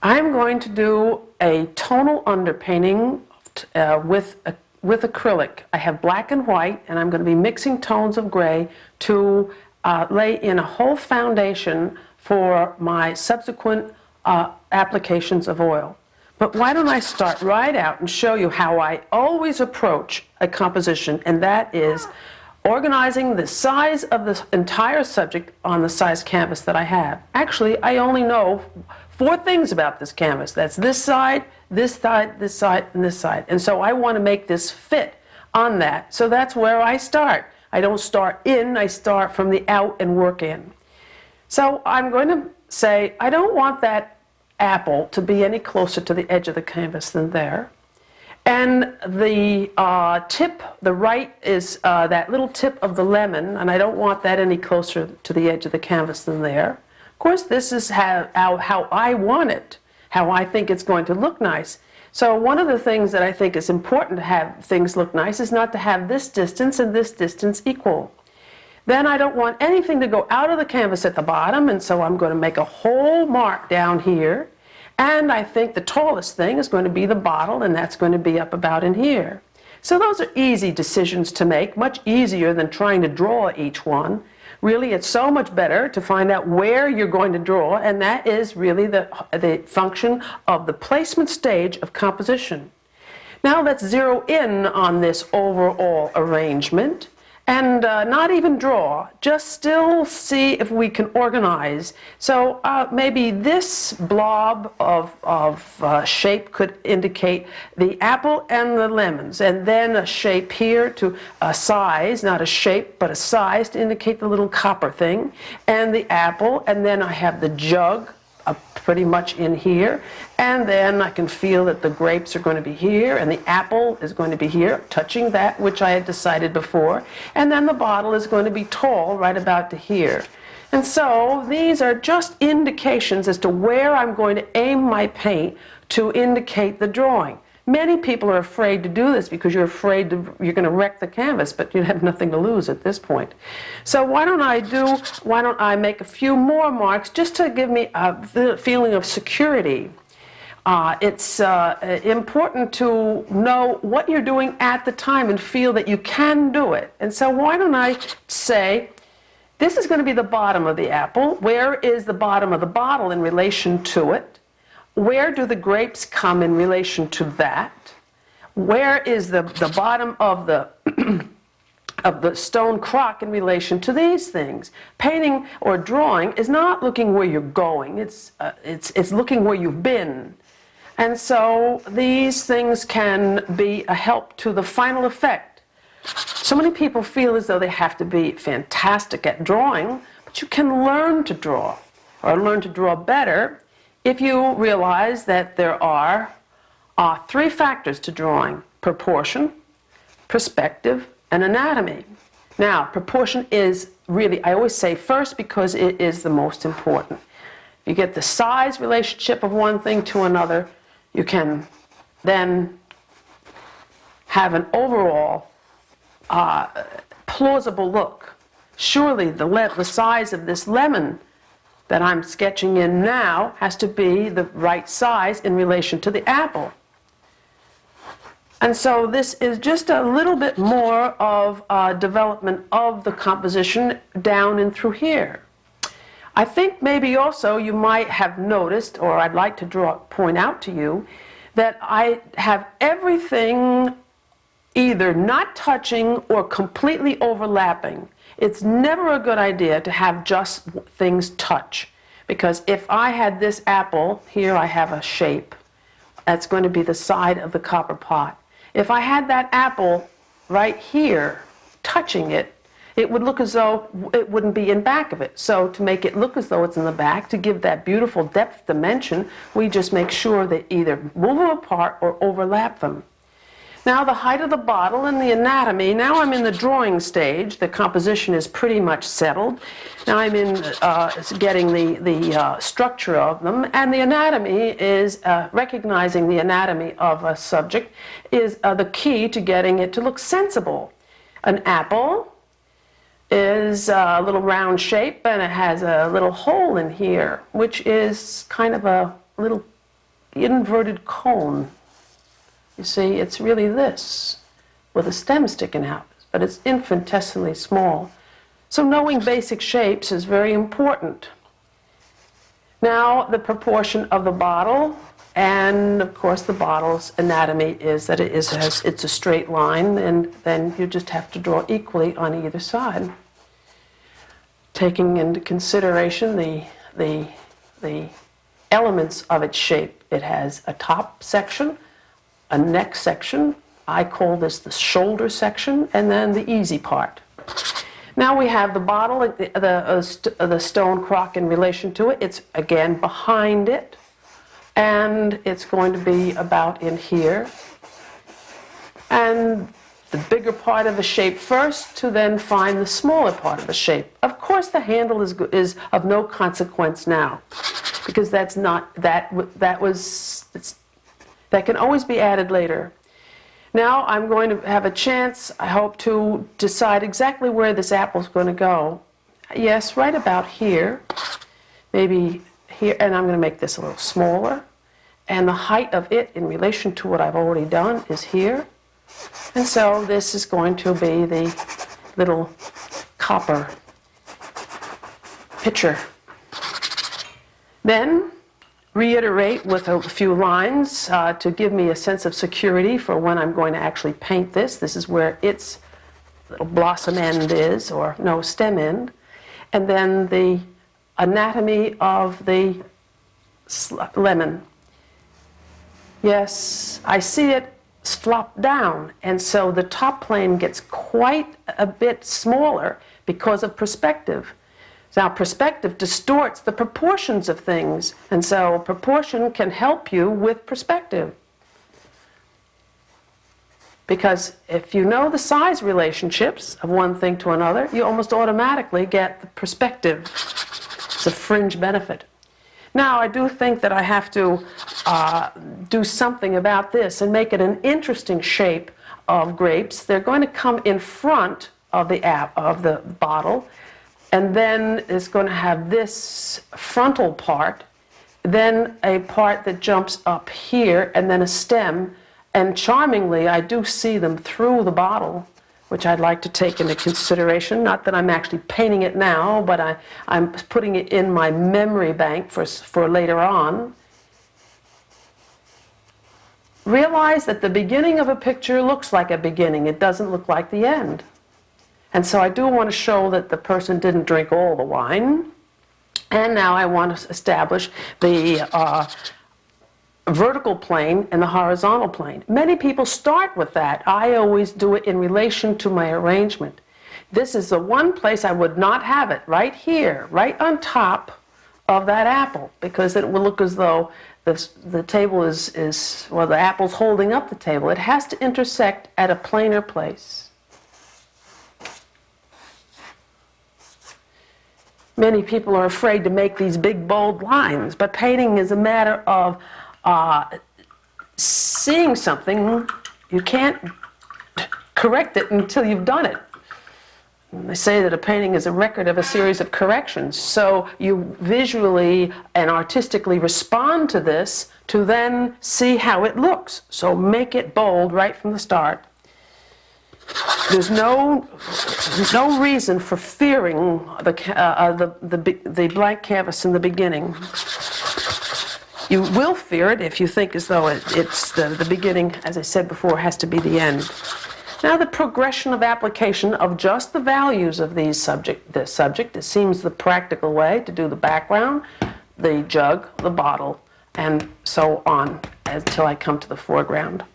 I'm going to do a tonal underpainting with acrylic. I have black and white, and I'm going to be mixing tones of gray to lay in a whole foundation for my subsequent applications of oil. But why don't I start right out and show you how I always approach a composition, and that is organizing the size of the entire subject on the size canvas that I have. Actually, I only know 4 things about this canvas. That's this side, this side, this side, and this side. And so I want to make this fit on that. So that's where I start. I don't start in, I start from the out and work in. So I'm going to say, I don't want that apple to be any closer to the edge of the canvas than there. And the tip, the right is that little tip of the lemon, and I don't want that any closer to the edge of the canvas than there. Of course, this is how I want it, how I think it's going to look nice. So one of the things that I think is important to have things look nice is not to have this distance and this distance equal. Then I don't want anything to go out of the canvas at the bottom, and so I'm going to make a whole mark down here. And I think the tallest thing is going to be the bottle, and that's going to be up about in here. So those are easy decisions to make, much easier than trying to draw each one. Really, it's so much better to find out where you're going to draw, and that is really the function of the placement stage of composition. Now let's zero in on this overall arrangement. And not even draw, just still see if we can organize. So maybe this blob of shape could indicate the apple and the lemons, and then a shape here to a size, not a shape, but a size to indicate the little copper thing, and the apple, and then I have the jug pretty much in here, and then I can feel that the grapes are going to be here, and the apple is going to be here, touching that which I had decided before, and then the bottle is going to be tall right about to here. And so these are just indications as to where I'm going to aim my paint to indicate the drawing. Many people are afraid to do this because you're afraid you're going to wreck the canvas, but you have nothing to lose at this point. So why don't I make a few more marks just to give me a feeling of security. It's important to know what you're doing at the time and feel that you can do it. And so why don't I say, this is going to be the bottom of the apple. Where is the bottom of the bottle in relation to it? Where do the grapes come in relation to that? Where is the bottom of the of the stone crock in relation to these things? Painting or drawing is not looking where you're going. It's looking where you've been. And so these things can be a help to the final effect. So many people feel as though they have to be fantastic at drawing, but you can learn to draw, or learn to draw better, if you realize that there are 3 factors to drawing: proportion, perspective, and anatomy. Now, proportion is really, I always say first because it is the most important. You get the size relationship of one thing to another, you can then have an overall plausible look. Surely the size of this lemon that I'm sketching in now has to be the right size in relation to the apple. And so this is just a little bit more of development of the composition down and through here. I think maybe also you might have noticed, or I'd like to point out to you, that I have everything either not touching or completely overlapping. It's never a good idea to have just things touch, because if I had this apple, here I have a shape, that's going to be the side of the copper pot. If I had that apple right here, touching it, it would look as though it wouldn't be in back of it. So to make it look as though it's in the back, to give that beautiful depth dimension, we just make sure they either move them apart or overlap them. Now the height of the bottle and the anatomy, now I'm in the drawing stage. The composition is pretty much settled. Now I'm in getting the structure of them, and the anatomy is, recognizing the anatomy of a subject is the key to getting it to look sensible. An apple is a little round shape, and it has a little hole in here, which is kind of a little the inverted cone. You see, it's really this, with a stem sticking out, but it's infinitesimally small. So knowing basic shapes is very important. Now, the proportion of the bottle, and of course the bottle's anatomy is that it's a straight line, and then you just have to draw equally on either side. Taking into consideration the elements of its shape. It has a top section, a neck section, I call this the shoulder section, and then the easy part. Now we have the bottle, the stone crock in relation to it. It's again behind it, and it's going to be about in here. And the bigger part of the shape first, to then find the smaller part of the shape. Of course, the handle is of no consequence now, because that's not that can always be added later. Now I'm going to have a chance, I hope, to decide exactly where this apple is going to go. Yes, right about here, maybe here, and I'm going to make this a little smaller. And the height of it in relation to what I've already done is here. And so this is going to be the little copper pitcher. Then reiterate with a few lines to give me a sense of security for when I'm going to actually paint this. This is where its little blossom end is, or no, stem end. And then the anatomy of the lemon. Yes, I see it flop down, and so the top plane gets quite a bit smaller because of perspective. Now, perspective distorts the proportions of things, and so proportion can help you with perspective. Because if you know the size relationships of one thing to another, you almost automatically get the perspective. It's a fringe benefit. Now, I do think that I have to do something about this and make it an interesting shape of grapes. They're going to come in front of the bottle, and then it's going to have this frontal part, then a part that jumps up here, and then a stem. And charmingly, I do see them through the bottle, which I'd like to take into consideration. Not that I'm actually painting it now, but I'm putting it in my memory bank for later on. Realize that the beginning of a picture looks like a beginning. It doesn't look like the end. And so I do want to show that the person didn't drink all the wine. And now I want to establish the vertical plane and the horizontal plane. Many people start with that. I always do it in relation to my arrangement. This is the one place I would not have it, right here, right on top of that apple, because it will look as though the table well, the apple's holding up the table. It has to intersect at a planar place. Many people are afraid to make these big, bold lines, but painting is a matter of seeing something. You can't correct it until you've done it. And they say that a painting is a record of a series of corrections. So you visually and artistically respond to this to then see how it looks. So make it bold right from the start. There's no reason for fearing the blank canvas in the beginning. You will fear it if you think as though it's the beginning, as I said before, has to be the end. Now, the progression of application of just the values of this subject, it seems the practical way to do the background, the jug, the bottle, and so on until I come to the foreground.